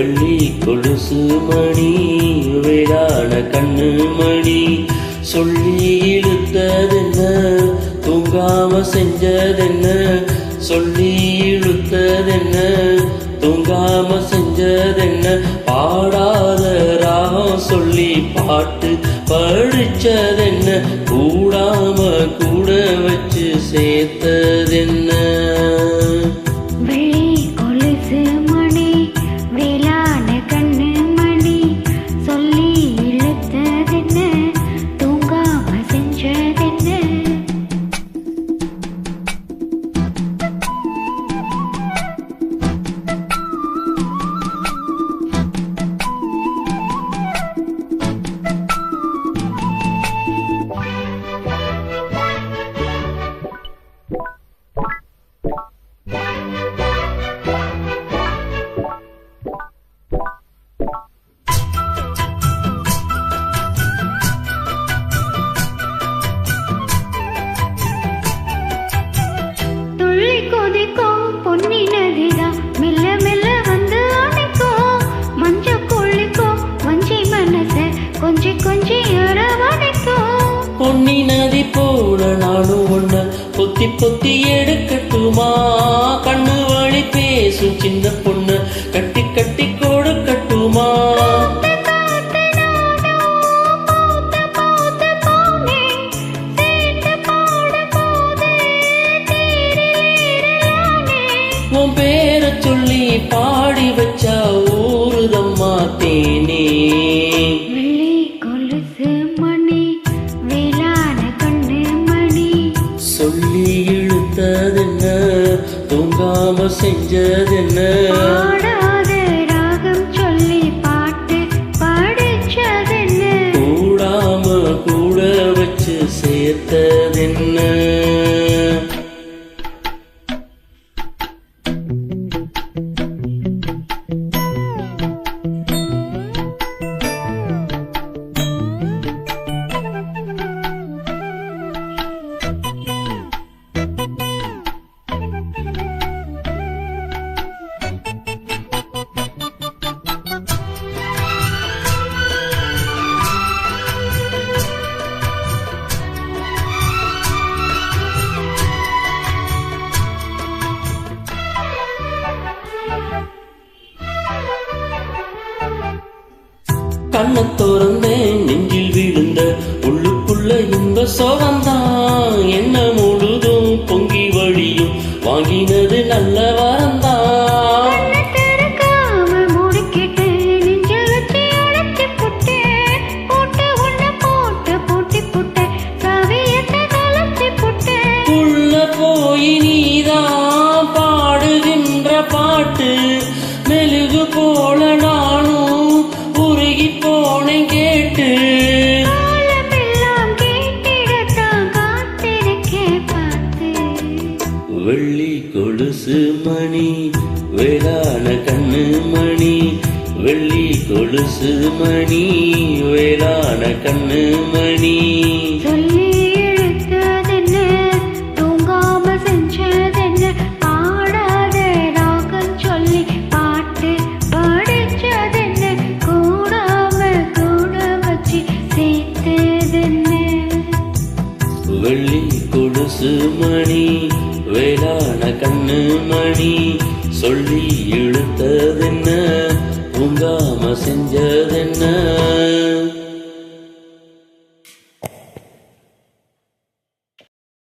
வெள்ளி கொலுசு மணி வேளான கண்ணு மணி சொல்லி இழுத்ததென்ன தூங்காம செஞ்சதென்ன சொல்லி இழுத்ததென்ன தூங்காம செஞ்சதென்ன பாடாத ராகம் சொல்லி பாட்டு படிச்சதென்ன கூடாம கூட வச்சு சேர்த்ததென்ன பொன்னி நதி போல நானும் ஒன்ன பொத்தி பொத்தி எடுக்கட்டுமா கண்ணு வழி பேசும் சின்ன பொண்ணு கட்டி கட்டி கொடுக்கட்டுமா உன் பேர சொல்லி பாடி வச்சா ஊருதம்மா தேனே சொல்லி இழுத்ததென்ன தூங்காம செஞ்சதென்ன ராகம் சொல்லி பாட்டு படிச்சதென்ன கூடாம கூட வச்சு சேர்த்ததென்ன கண்ண திறந்தேன் நெஞ்சில் விழுந்த உள்ளுக்குள்ள இந்த சோகந்தான் என்ன முழுதும் பொங்கி வழியும் வாங்கினது நல்ல வரந்தான் உள்ள போய் நீதான் பாடுகின்ற பாட்டு மெழுகு போல நானும் உருகி போனேன் கேட்டு வெள்ளி கொலுசு மணி வேளான கண்ணு மணி வெள்ளி கொலுசு மணி வேளான கண்ணு மணி வெள்ளி கொலுசு மணி வேளான கண்ணு மணி சொல்லி